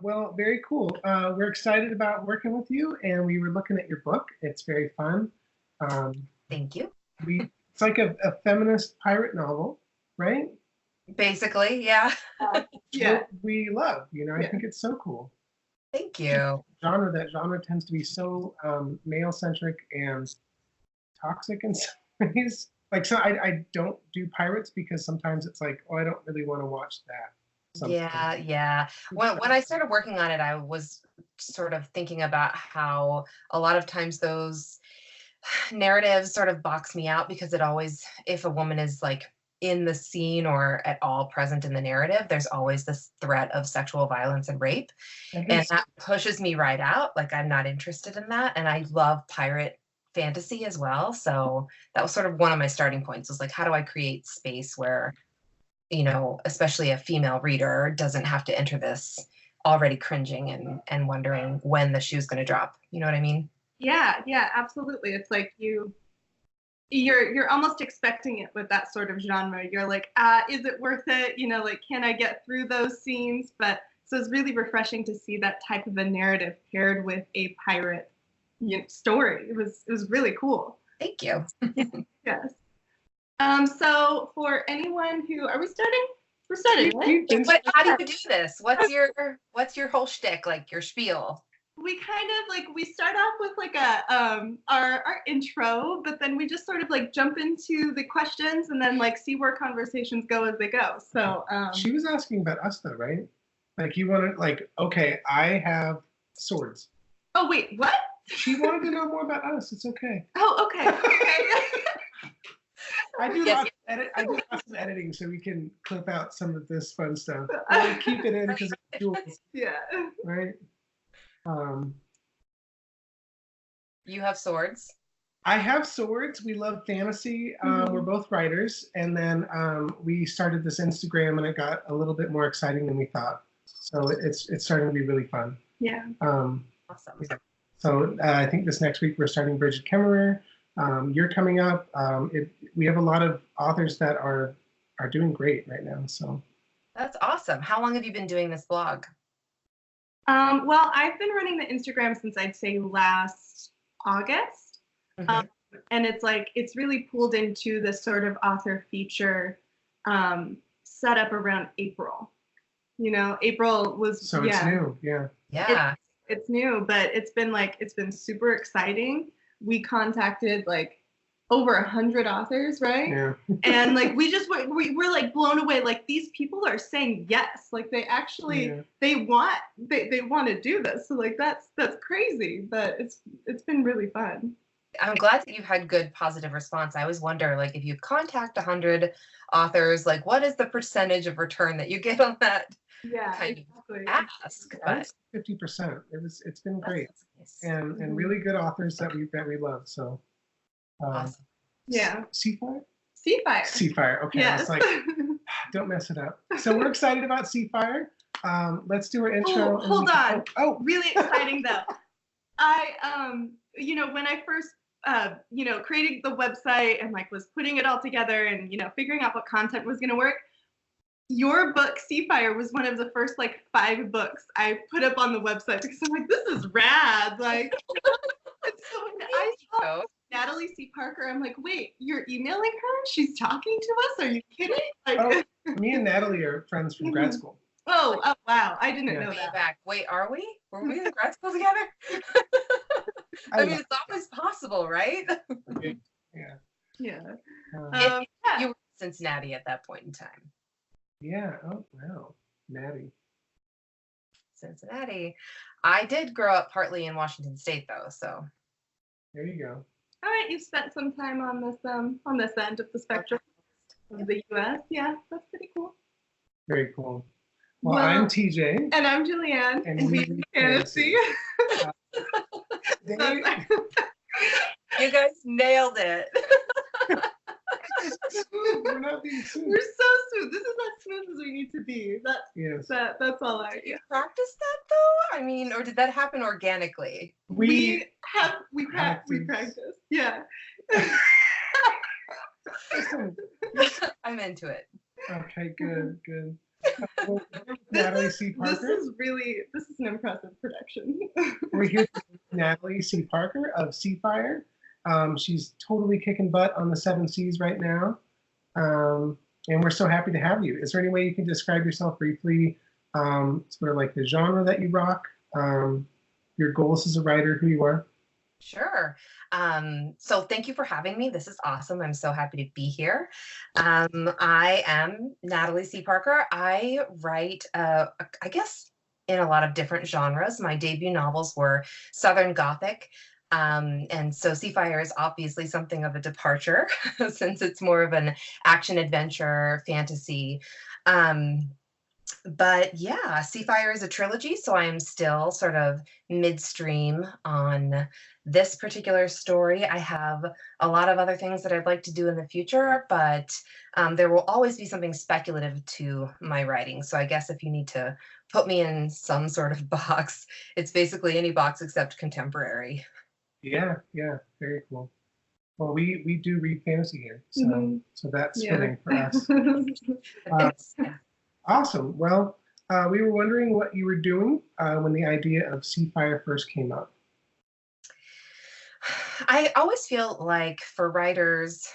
Well, very cool. We're excited about working with you, and we were looking at your book. It's very fun. Um, Thank you. it's like a feminist pirate novel, right? Basically, yeah. Yeah. What we love, I Yeah. think it's so cool. Thank you. That genre tends to be so male centric and toxic in some ways. Like, so I don't do pirates because sometimes it's like, oh, I don't really want to watch that. Yeah, yeah. When I started working on it, I was sort of thinking about how a lot of times those narratives sort of box me out because it always, if a woman is like in the scene or at all present in the narrative, there's always this threat of sexual violence and rape. And that pushes me right out. Like, I'm not interested in that. And I love pirate fantasy as well. So that was sort of one of my starting points, was like, how do I create space where, especially a female reader doesn't have to enter this already cringing and wondering when the shoe's going to drop. You know what I mean? Yeah, yeah, absolutely. It's like you're almost expecting it with that sort of genre. You're like, is it worth it? Like, can I get through those scenes? But so it's really refreshing to see that type of a narrative paired with a pirate story. It was really cool. Thank you. Yes. So for anyone who, are we starting? We're starting, right? How do you do this? What's your whole shtick, like your spiel? We kind of like, we start off with like our intro, but then we just sort of like jump into the questions and then like see where conversations go as they go. So she was asking about us though, right? Like, you want to, like, okay, I have swords. Oh wait, what? She wanted to know more about us. It's okay. Oh, okay. I do lots of editing so we can clip out some of this fun stuff. We'll keep it in because it's jewels. Yeah. Right? You have swords. I have swords. We love fantasy. We're both writers. And then we started this Instagram and it got a little bit more exciting than we thought. So it's starting to be really fun. Yeah. Awesome. Yeah. So I think this next week we're starting Bridget Kemmerer. You're coming up. We have a lot of authors that are doing great right now. So that's awesome. How long have you been doing this blog? Well, I've been running the Instagram since I'd say last August. And it's really pulled into this sort of author feature set up around April. April was, so it's new. Yeah. It's new, but it's been super exciting. We contacted like over 100 authors, right? Yeah. And like we're like blown away. Like, these people are saying yes. Like, they actually they want to do this. So like that's crazy, but it's been really fun. I'm glad that you've had good positive response. I always wonder, like, if you contact 100 authors, like, what is the percentage of return that you get on that? Yeah, kind exactly. of ask. But 50%. It's been great. Nice. And really good authors that we love. So awesome. Yeah. Seafire? Seafire. Seafire. Okay. Yes. I was like, don't mess it up. So we're excited about Seafire. Let's do our intro. Hold on. Oh, really exciting though. I when I first creating the website and like was putting it all together and figuring out what content was going to work, your book Seafire was one of the first like 5 books I put up on the website because I'm like, this is rad. Like, and so when I saw Natalie C Parker, I'm like, wait, you're emailing her? She's talking to us? Are you kidding? Like, me and Natalie are friends from grad school. Oh wow, I didn't know that. Back. Wait, are we? Were we in grad school together? I mean, it's always possible, right? Yeah. You were in Cincinnati at that point in time. Yeah. Oh wow, Natty. Cincinnati. I did grow up partly in Washington State, though. So there you go. All right, you've spent some time on this end of the spectrum of the U.S. Yeah, that's pretty cool. Very cool. Well, I'm TJ. And I'm Julianne. And we read fantasy. You guys nailed it. We're not being smooth. We're so smooth. This is as smooth as we need to be. That's all I. Did you practice that though? I mean, or did that happen organically? We practice. Yeah. I'm into it. Okay, good. Well, we're Natalie C This Parker. this is an impressive production. We're here with Natalie C Parker of Seafire. She's totally kicking butt on the 7 Seas right now. And we're so happy to have you. Is there any way you can describe yourself briefly, sort of like the genre that you rock, your goals as a writer, who you are? Sure. So thank you for having me. This is awesome. I'm so happy to be here. I am Natalie C Parker. I write, I guess, in a lot of different genres. My debut novels were Southern Gothic. And so Seafire is obviously something of a departure since it's more of an action adventure fantasy. But yeah, Seafire is a trilogy, so I am still sort of midstream on this particular story. I have a lot of other things that I'd like to do in the future, but there will always be something speculative to my writing. So I guess if you need to put me in some sort of box, it's basically any box except contemporary. Yeah, very cool. Well, we do read fantasy here, so so that's fitting for us. Awesome. Well, we were wondering what you were doing when the idea of Seafire first came up. I always feel like for writers,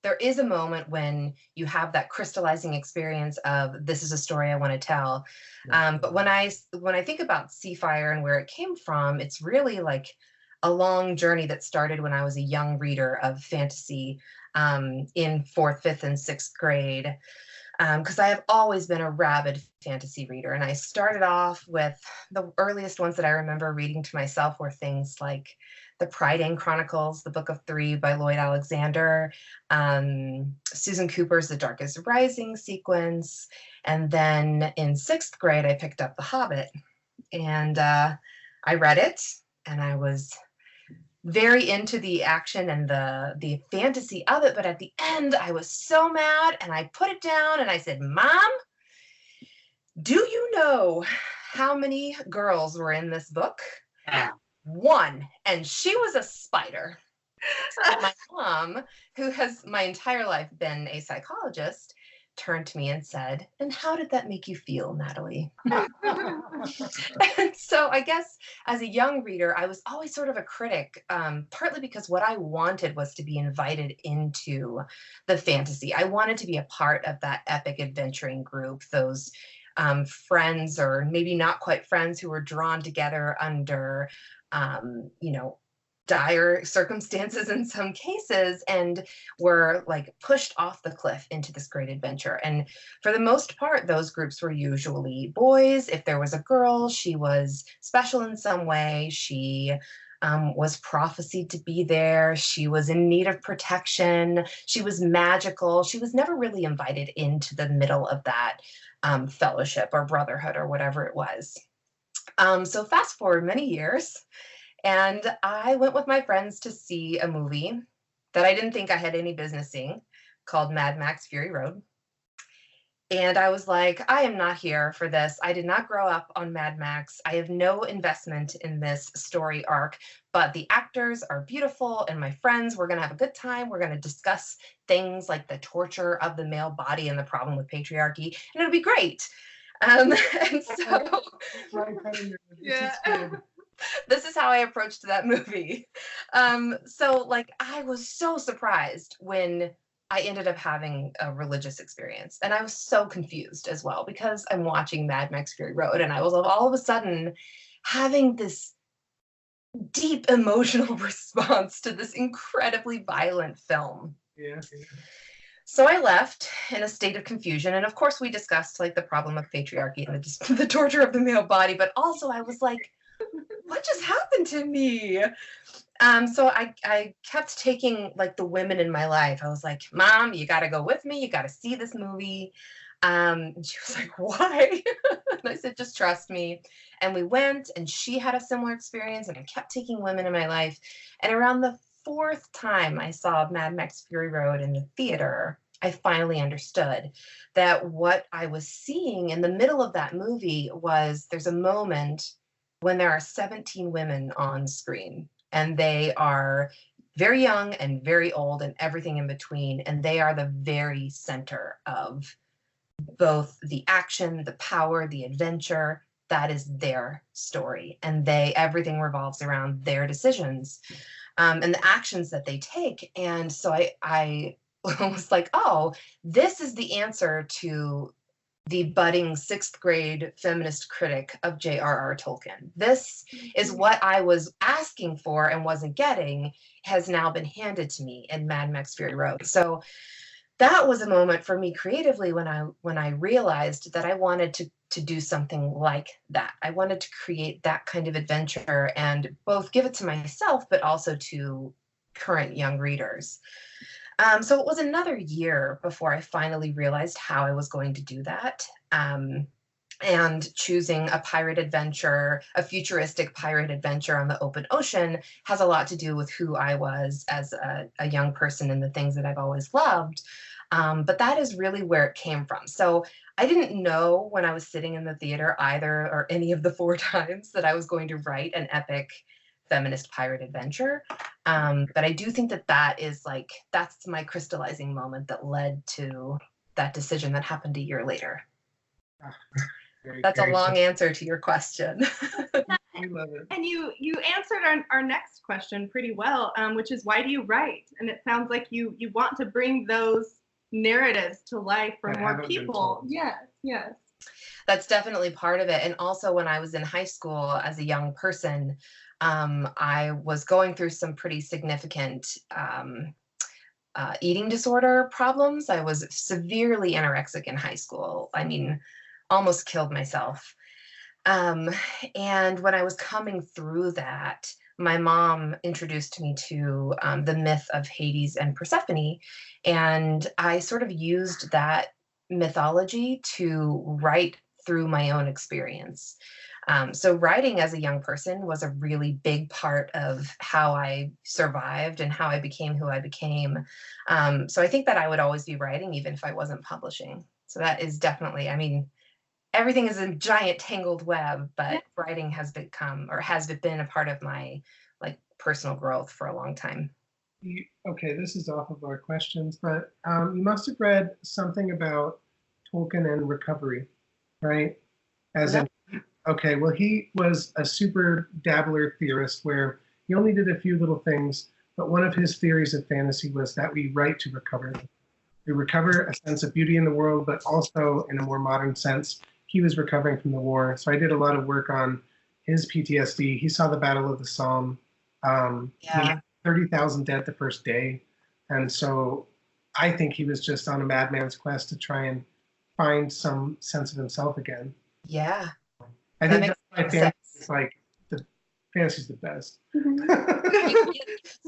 there is a moment when you have that crystallizing experience of this is a story I want to tell. But when I think about Seafire and where it came from, it's really like a long journey that started when I was a young reader of fantasy in 4th, 5th, and 6th grade. Because I have always been a rabid fantasy reader. And I started off with the earliest ones that I remember reading to myself were things like the Prydain Chronicles, the Book of Three by Lloyd Alexander, Susan Cooper's The Darkest Rising sequence. And then in 6th grade, I picked up The Hobbit. And I read it, and I was very into the action and the fantasy of it, but at the end I was so mad and I put it down and I said, Mom, do you know how many girls were in this book? 1, and she was a spider. So my mom, who has my entire life been a psychologist, turned to me and said, and how did that make you feel, Natalie? And so I guess as a young reader, I was always sort of a critic, partly because what I wanted was to be invited into the fantasy. I wanted to be a part of that epic adventuring group, those friends, or maybe not quite friends, who were drawn together under, dire circumstances in some cases, and were like pushed off the cliff into this great adventure. And for the most part, those groups were usually boys. If there was a girl, she was special in some way. She was prophesied to be there. She was in need of protection. She was magical. She was never really invited into the middle of that fellowship or brotherhood or whatever it was. So fast forward many years, and I went with my friends to see a movie that I didn't think I had any business seeing, called Mad Max Fury Road. And I was like, I am not here for this. I did not grow up on Mad Max. I have no investment in this story arc, but the actors are beautiful, and my friends, we're going to have a good time. We're going to discuss things like the torture of the male body and the problem with patriarchy, and it'll be great. And so, Yeah. this is how I approached that movie. So like, I was so surprised when I ended up having a religious experience. And I was so confused as well, because I'm watching Mad Max Fury Road, and I was all of a sudden having this deep emotional response to this incredibly violent film. Yeah. So I left in a state of confusion. And of course, we discussed like the problem of patriarchy and the torture of the male body. But also I was like, what just happened to me? So I kept taking like the women in my life. I was like, Mom, you got to go with me. You got to see this movie. And she was like, why? And I said, just trust me. And we went, and she had a similar experience, and I kept taking women in my life. And around the 4th time I saw Mad Max Fury Road in the theater, I finally understood that what I was seeing in the middle of that movie was, there's a moment when there are 17 women on screen, and they are very young and very old and everything in between, and they are the very center of both the action, the power, the adventure. That is their story, and everything revolves around their decisions, and the actions that they take. And so I was like, oh, this is the answer to the budding 6th grade feminist critic of J.R.R. Tolkien. This is what I was asking for and wasn't getting, has now been handed to me in Mad Max Fury Road. So that was a moment for me creatively when I realized that I wanted to do something like that. I wanted to create that kind of adventure and both give it to myself, but also to current young readers. So it was another year before I finally realized how I was going to do that. And choosing a pirate adventure, a futuristic pirate adventure on the open ocean, has a lot to do with who I was as a young person and the things that I've always loved. But that is really where it came from. So I didn't know when I was sitting in the theater either or any of the 4 times that I was going to write an epic feminist pirate adventure. But I do think that that's my crystallizing moment that led to that decision that happened a year later. That's a long answer to your question. I love it. And you answered our next question pretty well, which is, why do you write? And it sounds like you want to bring those narratives to life for more people. Yes. That's definitely part of it. And also when I was in high school as a young person, I was going through some pretty significant eating disorder problems. I was severely anorexic in high school. I mean, almost killed myself. And when I was coming through that, my mom introduced me to the myth of Hades and Persephone. And I sort of used that mythology to write through my own experience. So writing as a young person was a really big part of how I survived and how I became who I became. So I think that I would always be writing even if I wasn't publishing. So that is definitely, I mean, everything is a giant tangled web, but writing has been a part of my personal growth for a long time. Okay, this is off of our questions, but you must have read something about Tolkien and recovery, right? Okay, well, he was a super dabbler theorist where he only did a few little things, but one of his theories of fantasy was that we write to recover. We recover a sense of beauty in the world, but also in a more modern sense, he was recovering from the war. So I did a lot of work on his PTSD. He saw the Battle of the Somme. He had 30,000 dead the first day. And so I think he was just on a madman's quest to try and find some sense of himself again. Yeah. I think that's why fantasy's the best.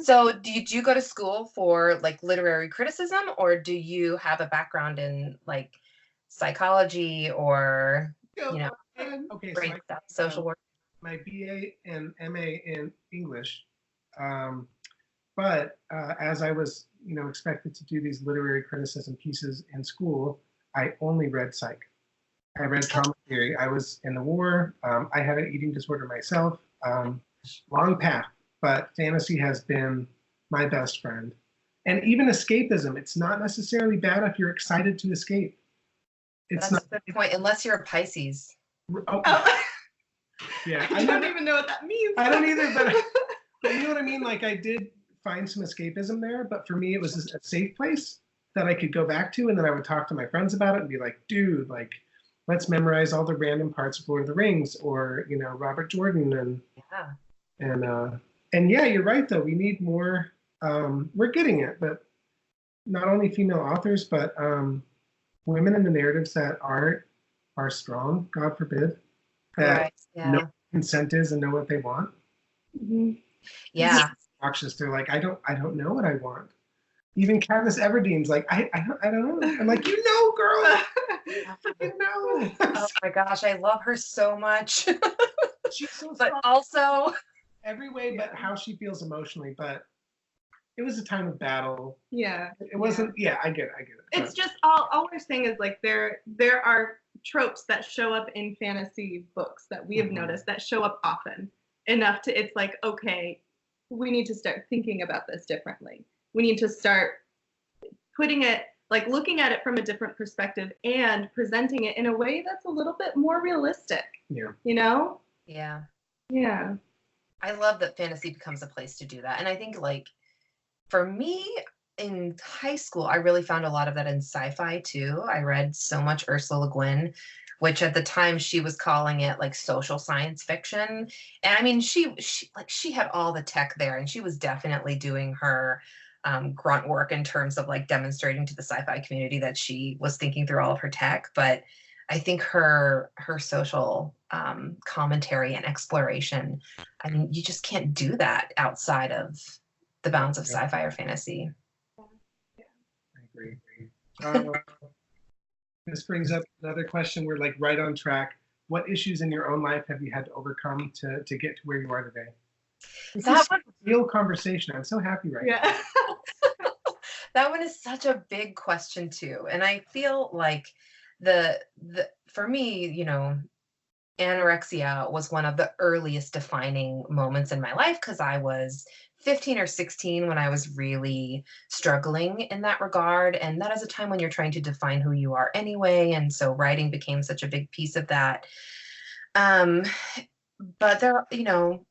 So did you go to school for literary criticism, or do you have a background in psychology or social work? My BA and MA in English, but as I was expected to do these literary criticism pieces in school, I only read psych. I read trauma theory. I was in the war. I had an eating disorder myself. Long path, but fantasy has been my best friend. And even escapism, it's not necessarily bad if you're excited to escape. That's a good point, unless you're a Pisces. Yeah, I don't even know what that means. I don't either, but you know what I mean? I did find some escapism there, but for me, it was a safe place that I could go back to, and then I would talk to my friends about it and be like, dude, let's memorize all the random parts of Lord of the Rings or, Robert Jordan and yeah, you're right though. We need more, we're getting it, but not only female authors, but women in the narratives that are strong, God forbid, that know what consent is and know what they want. Mm-hmm. Yeah. Obnoxious. They're like, I don't know what I want. Even Katniss Everdeen's like, I don't know. I'm like, girl. You know. Oh my gosh, I love her so much. She's so but strong. Also every way but how she feels emotionally. But it was a time of battle. Yeah. It wasn't. Yeah, I get it. It's just all we're saying is there are tropes that show up in fantasy books that we have noticed that show up often enough to it's like, okay, we need to start thinking about this differently. We need to start putting it like looking at it from a different perspective and presenting it in a way that's a little bit more realistic. Yeah. You know? Yeah. Yeah. I love that fantasy becomes a place to do that. And I think like for me in high school, I really found a lot of that in sci-fi too. I read so much Ursula Le Guin, which at the time she was calling it like social science fiction. And I mean, she had all the tech there, and she was definitely doing her grunt work in terms of like demonstrating to the sci-fi community that she was thinking through all of her tech. But I think her social commentary and exploration, I mean, you just can't do that outside of the bounds of sci-fi or fantasy. I agree. This brings up another question. We're like right on track. What issues in your own life have you had to overcome to get to where you are today? This is a real conversation. I'm so happy right now. That one is such a big question too. And I feel like the for me, you know, anorexia was one of the earliest defining moments in my life because I was 15 or 16 when I was really struggling in that regard. And that is a time when you're trying to define who you are anyway. And so writing became such a big piece of that. But there, you know,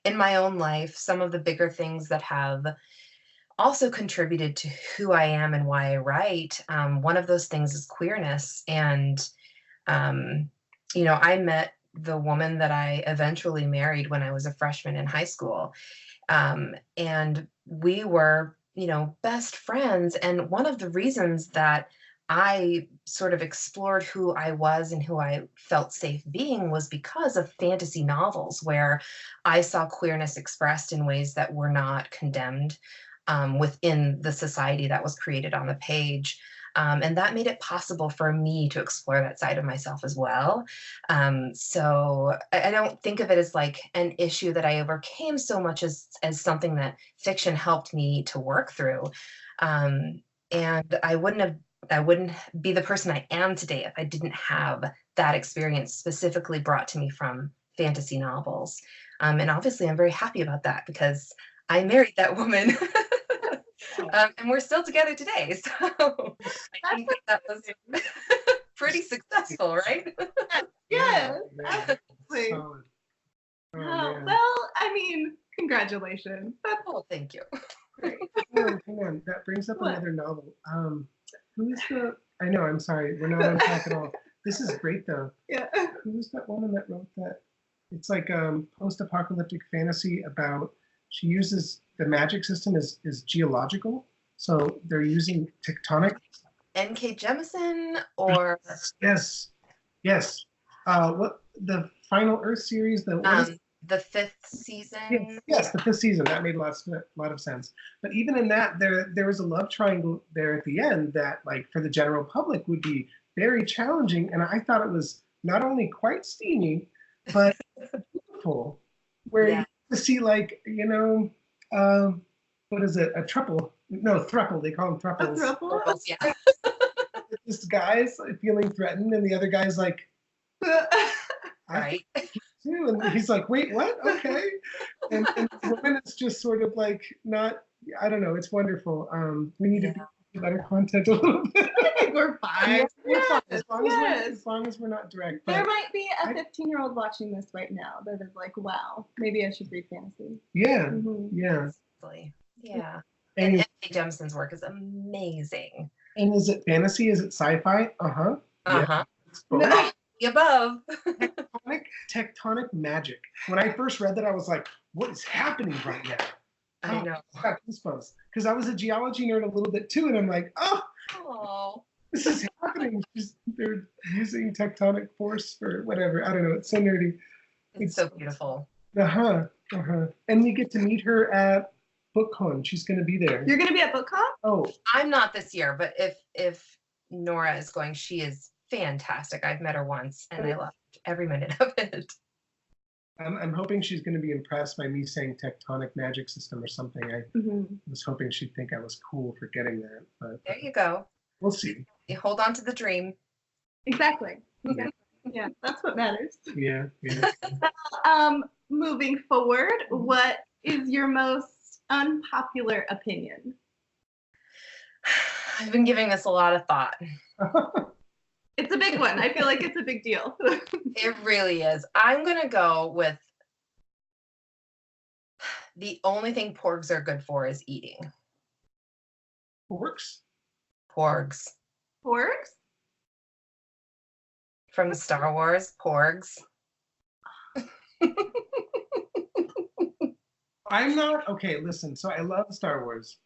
in my own life, some of the bigger things that have also contributed to who I am and why I write. One of those things is queerness. And, you know, I met the woman that I eventually married when I was a freshman in high school. And we were, you know, best friends. And one of the reasons that I sort of explored who I was and who I felt safe being was because of fantasy novels where I saw queerness expressed in ways that were not condemned within the society that was created on the page. And that made it possible for me to explore that side of myself as well. So I don't think of it as like an issue that I overcame so much as something that fiction helped me to work through. And I wouldn't be the person I am today if I didn't have that experience specifically brought to me from fantasy novels. And obviously I'm very happy about that because I married that woman. And we're still together today. So I think that was pretty successful, right? Yes, Yeah, absolutely. solid. Oh, Oh, man. well, I mean, congratulations. That's Oh, thank you. great. Hang on. That brings up What? another novel. Who's the? I know. I'm sorry. We're not on track at all. This is great though. Yeah. Who's that woman that wrote that? It's like post-apocalyptic fantasy about. She uses the magic system is geological, so they're using tectonic. N.K. Jemisin or Yes. What the Final Earth series? the 5th season? Yes, the 5th season. That made a lot of sense. But even in that, there was a love triangle there at the end that, like, for the general public would be very challenging. And I thought it was not only quite steamy, but beautiful. Where Yeah. you get to see, like, you know, what is it? A thruple? No, thruple. They call them A thruples. throuple? Yeah. This guy's feeling threatened, and the other guy's like, Right. too. And he's like, wait, what? Okay. And the woman is just sort of like not, I don't know, it's wonderful. We need to be better content a little bit. I think we're fine. We're fine, Yes, as long as we're not direct. There But might be a 15-year-old watching this right now that is like, wow, maybe I should read fantasy. yeah, Mhm. yeah. Yeah. And, And N.K. Jemison's work is amazing. and is it fantasy? Is it sci-fi? Uh-huh. Uh-huh. It's both. The above. Tectonic magic. When I first read that, I was like, what is happening right now? I know. I got goosebumps. Because I was a geology nerd a little bit too, and I'm like, Oh. this is happening. They're using tectonic force for whatever. I don't know. It's so nerdy. It's so beautiful. And we get to meet her at BookCon. She's going to be there. You're going to be at BookCon? Oh, I'm not this year, but if Nora is going, she is fantastic. I've met her once and I loved every minute of it. I'm hoping she's going to be impressed by me saying tectonic magic system or something. I was hoping she'd think I was cool for getting that. But There you go. we'll see. You hold on to the dream. Exactly. Yeah, that's what matters. Yeah. Moving forward, what is your most unpopular opinion? I've been giving this a lot of thought. It's a big one. I feel like it's a big deal. It really is. I'm going to go with the only thing porgs are good for is eating. Works. Porgs. Porgs? From Star Wars, porgs. I'm not okay. Listen, so I love Star Wars,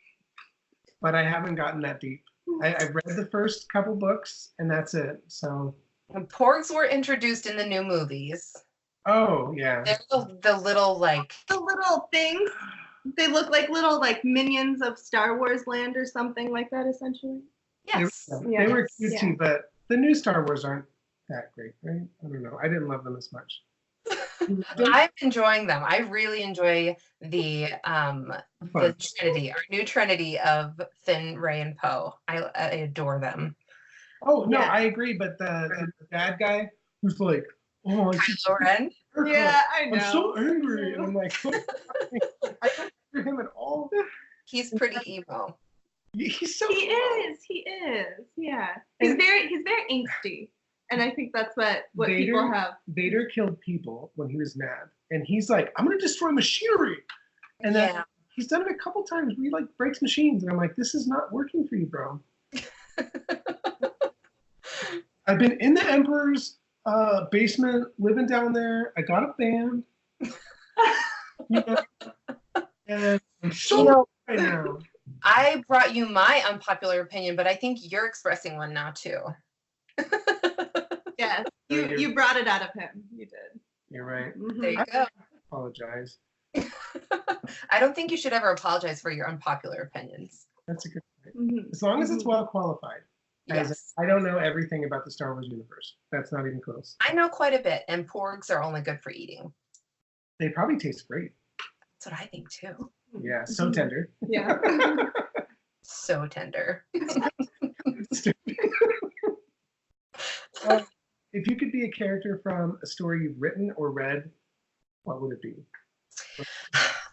but I haven't gotten that deep. I've read the first couple books, and that's it. So And porgs were introduced in the new movies. oh yeah, They're the little like The little things. They look like little like minions of Star Wars land or something like that, essentially. yes. they were cute Yeah. too, but the new Star Wars aren't that great, right? I don't know. I didn't love them as much. I'm enjoying them. I really enjoy the Fun. Trinity, our new Trinity of Finn, Rey, and Poe. I adore them. Oh no, Yeah. I agree, but the bad guy who's like, oh, I should Kylo Ren. Yeah, I know. I'm so angry, and I'm like, I don't hear him at all. He's pretty emo. He's so. He is. Yeah. He's very angsty. And I think that's what people have. Vader killed people when he was mad, and he's like, "I'm gonna destroy machinery," and then Yeah. he's done it a couple times where he like breaks machines, and I'm like, "This is not working for you, bro." I've been in the Emperor's basement, living down there. I got a band, you know, and I'm so You know, right now. I brought you my unpopular opinion, but I think you're expressing one now too. Yes. You brought it out of him. You did. You're right. There Mhm. you go. Apologize. I don't think you should ever apologize for your unpopular opinions. That's a good point. Mhm. As long as it's well qualified. As Yes. I don't know everything about the Star Wars universe. That's not even close. I know quite a bit, and porgs are only good for eating. They probably taste great. That's what I think too. Yeah, so tender. Yeah. So tender. If you could be a character from a story you've written or read, what would it be?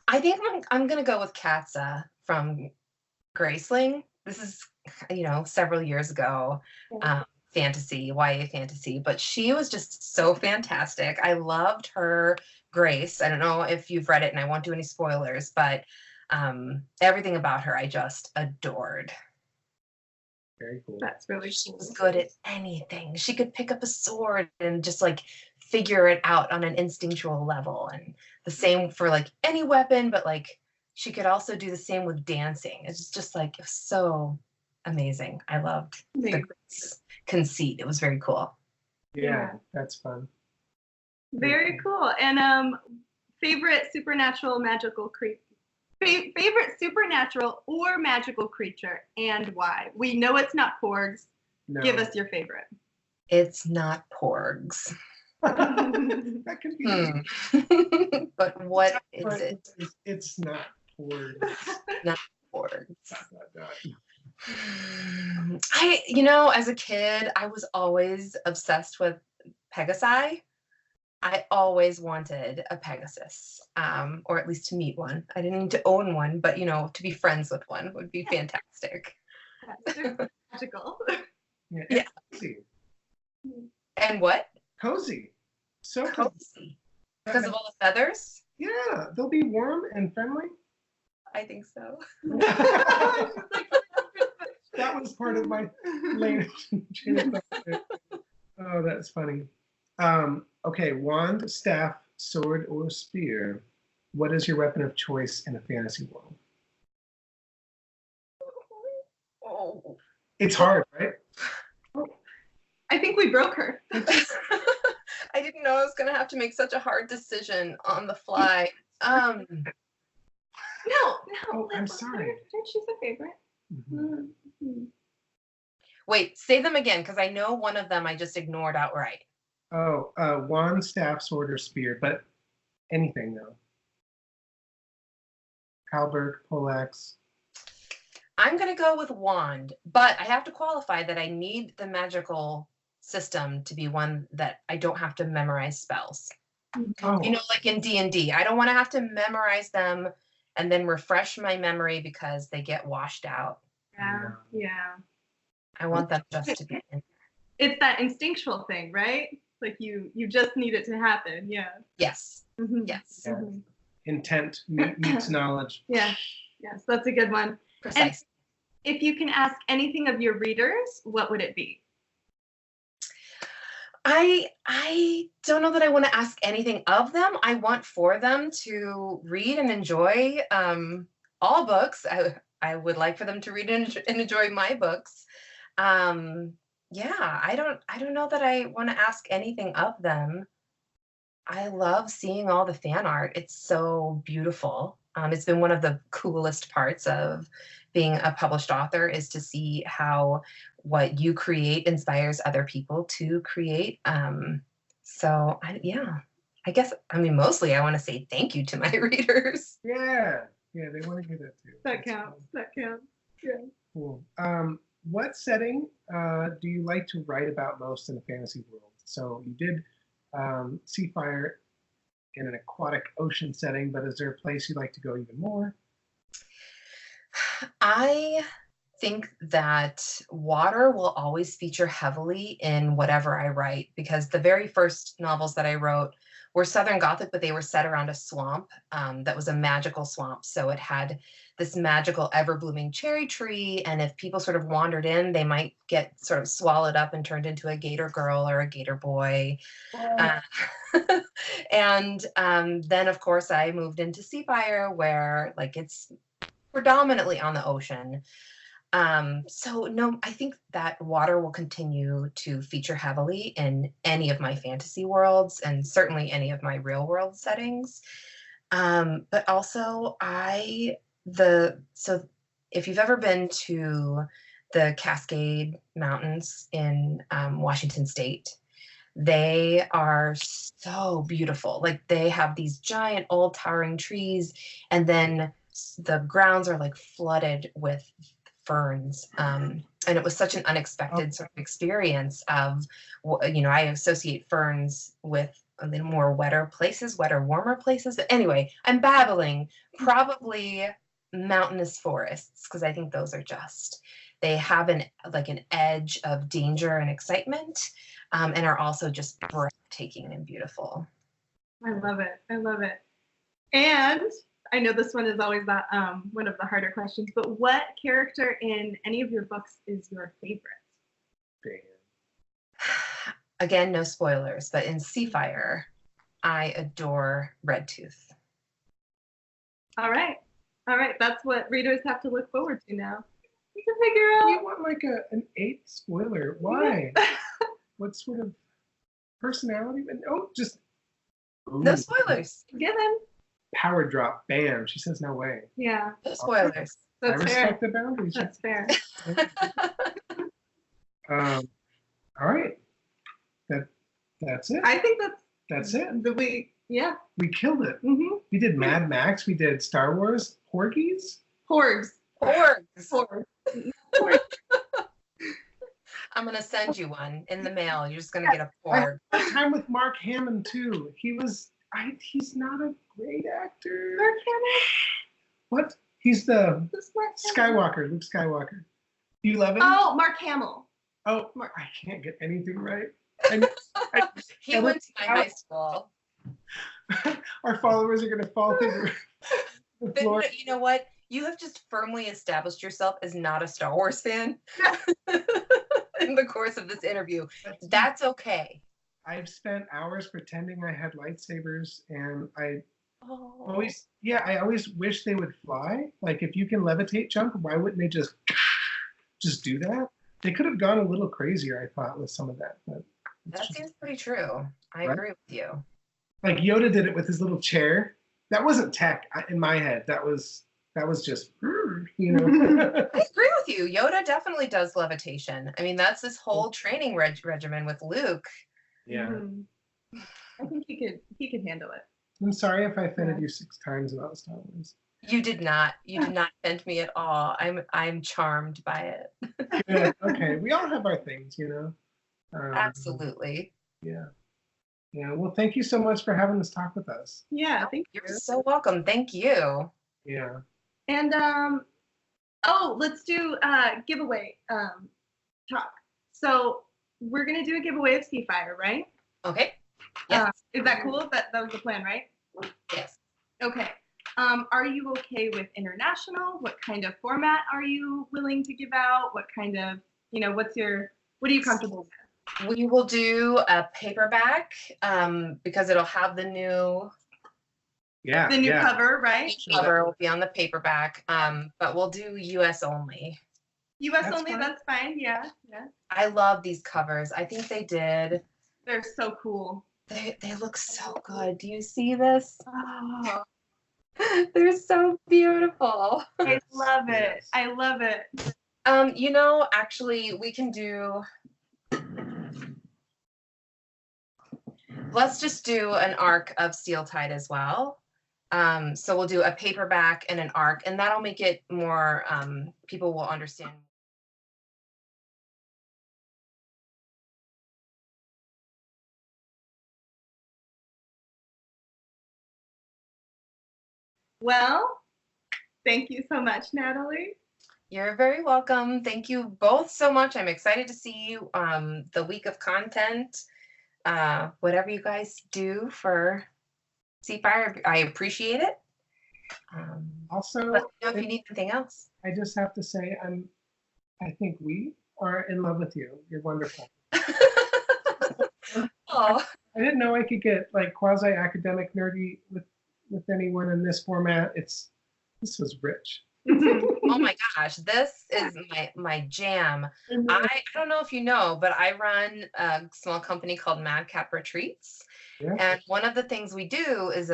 I think I'm gonna go with Katza from Graceling. This is, several years ago, fantasy, YA fantasy, but she was just so fantastic. I loved her Grace. I don't know if you've read it, and I won't do any spoilers, but everything about her I just adored. Very cool. That's really She cool. was good at anything. She could pick up a sword and just like figure it out on an instinctual level. And the same for like any weapon, but like she could also do the same with dancing. It's just like it was so amazing. I loved the conceit. It was very cool. Yeah, that's fun. Very cool. And favorite supernatural magical creature. Favorite supernatural or magical creature and why? We know it's not porgs. No. Give us your favorite. It's not porgs. That could be. But what is it? It's not porgs. Porgs. Dot. As a kid, I was always obsessed with Pegasi. I always wanted a Pegasus, or at least to meet one. I didn't need to own one, but to be friends with one would be fantastic. They're magical. Yeah. Cozy. And what? Cozy. So cozy. Cozy. Because of all the feathers? Yeah, they'll be warm and friendly. I think so. That was part of my later chain of thought. Oh, that's funny. Okay, wand, staff, sword, or spear. What is your weapon of choice in a fantasy world? Oh. It's hard, right? I think we broke her. I didn't know I was going to have to make such a hard decision on the fly. No. Oh, I'm sorry. She's a favorite. Mhm. Mm-hmm. Wait, say them again, because I know one of them I just ignored outright. Oh, wand, staff, sword, or spear, but anything though. Halberd, poleaxe. I'm going to go with wand, but I have to qualify that I need the magical system to be one that I don't have to memorize spells. Oh, Like in D&D, I don't want to have to memorize them and then refresh my memory because they get washed out. Yeah. Yeah. I want them just to be in. It's that instinctual thing, right? Like you just need it to happen. Yeah. Yes. Mhm. Yes. Yeah. Intent meets knowledge. Yeah. Yes, that's a good one. Precise. If you can ask anything of your readers, what would it be? I don't know that I want to ask anything of them. I want for them to read and enjoy all books. I would like for them to read and enjoy my books. Yeah, I don't know that I want to ask anything of them. I love seeing all the fan art. It's so beautiful. It's been one of the coolest parts of being a published author is to see how what you create inspires other people to create. Yeah, I guess, I mean, mostly I want to say thank you to my readers. Yeah. Yeah, they want to hear that too. That counts. That counts. Yeah. Cool. What setting do you like to write about most in the fantasy world? So you did Seafire in an aquatic ocean setting, but is there a place you'd like to go even more? I think that water will always feature heavily in whatever I write because the very first novels that I wrote were Southern Gothic, but they were set around a swamp that was a magical swamp. So it had this magical ever-blooming cherry tree, and if people sort of wandered in, they might get sort of swallowed up and turned into a gator girl or a gator boy. And then, of course, I moved into Seafire, where like it's predominantly on the ocean. So no, I think that water will continue to feature heavily in any of my fantasy worlds and certainly any of my real world settings. But also so if you've ever been to the Cascade Mountains in Washington State, they are so beautiful. Like they have these giant old towering trees, and then the grounds are like flooded with ferns. And it was such an unexpected sort of experience of, I associate ferns with a little more wetter places, warmer places. But anyway, I'm babbling. Probably mountainous forests, because I think those are they have an edge of danger and excitement, and are also just breathtaking and beautiful. I love it. I love it. And I know this one is always one of the harder questions, but what character in any of your books is your favorite? Again, no spoilers, but in Seafire, I adore Redtooth. All right. All right. That's what readers have to look forward to now. We can figure out. We want like an 8 spoiler. Why? What sort of personality? Just. Ooh. No spoilers. Given. Power drop. Bam. She says no way. Yeah. No spoilers. I respect the boundaries. That's fair. All right. That's it. I think that's it. We killed it. Mm-hmm. We did Mad Max. We did Star Wars. Porgies. Porgs. I'm gonna send you one in the mail. You're just gonna get a porg. I had time with Mark Hamill too. He's not a great actor. Mark Hamill? What? He's the Skywalker, Luke Skywalker. Do you love him? Oh, Mark Hamill. Oh, I can't get anything right. He went to my high school. Our followers are going to fall through the floor. You know what? You have just firmly established yourself as not a Star Wars fan in the course of this interview. That's okay. I've spent hours pretending I had lightsabers, and I always wish they would fly. Like if you can levitate jump, why wouldn't they just do that? They could have gone a little crazier, I thought, with some of that. But that seems pretty true. I agree with you. Like Yoda did it with his little chair. That wasn't tech in my head. That was just, you know. I agree with you. Yoda definitely does levitation. I mean, that's this whole training regimen with Luke. Yeah. Mm-hmm. I think he could handle it. I'm sorry if I offended you 6 times about Star Wars. You did not. You did not offend me at all. I'm charmed by it. Good. Okay. We all have our things, you know. Absolutely. Yeah. Yeah. Well, thank you so much for having this talk with us. Yeah, thank you. You're so welcome. Thank you. Yeah. And Oh, let's do giveaway talk. So we're gonna do a giveaway of Seafire, right? Okay. Yes. Is that cool? That was the plan, right? Yes. Okay. Are you okay with international? What kind of format are you willing to give out? What kind of, what are you comfortable with? We will do a paperback because it'll have the new Yeah. The new cover, right? cover will be on the paperback, but we'll do US only. US That's only, fine. that's fine. Yeah. I love these covers. I think they did. They're so cool. They look so good. Do you see this? Oh, They're so beautiful. I love it. Yes. I love it. Actually, we can do. Let's just do an arc of Steel Tide as well. So we'll do a paperback and an arc, and that'll make it more, people will understand. Well, thank you so much, Natalie. You're very welcome. Thank you both so much. I'm excited to see the week of content. Whatever you guys do for Seafire, I appreciate it. Also, Let me know if you need anything else. I just have to say, I think we are in love with you. You're wonderful. Oh, I didn't know I could get like quasi-academic nerdy with anyone in this format. This was rich. oh my gosh, this is my jam. I don't know if you know, but I run a small company called Madcap Retreats. Yeah. And one of the things we do is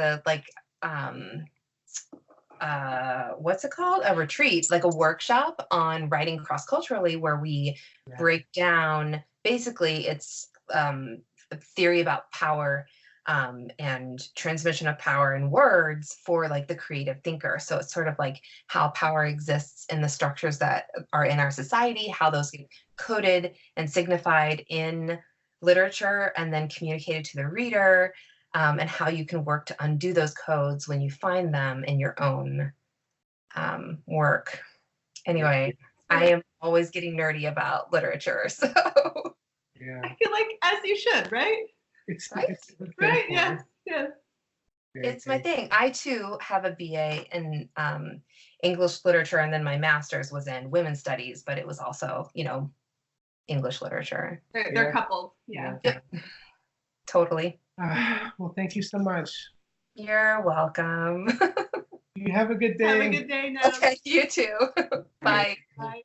what's it called? A retreat, like a workshop on writing cross-culturally, where we break down, basically it's a theory about power and transmission of power in words for like the creative thinker. So it's sort of like how power exists in the structures that are in our society, how those get coded and signified in literature and then communicated to the reader, and how you can work to undo those codes when you find them in your own work. Anyway, I am always getting nerdy about literature, so. Yeah. I feel like as you should, right? It's Right? Right? Yes. Yes. It's my thing. I too have a BA in English literature, and then my master's was in women's studies, but it was also, English literature. They're coupled. Yeah. Yep. Totally. Well, thank you so much. You're welcome. You have a good day. Have a good day, Natalie. Okay, you too. Bye. Bye.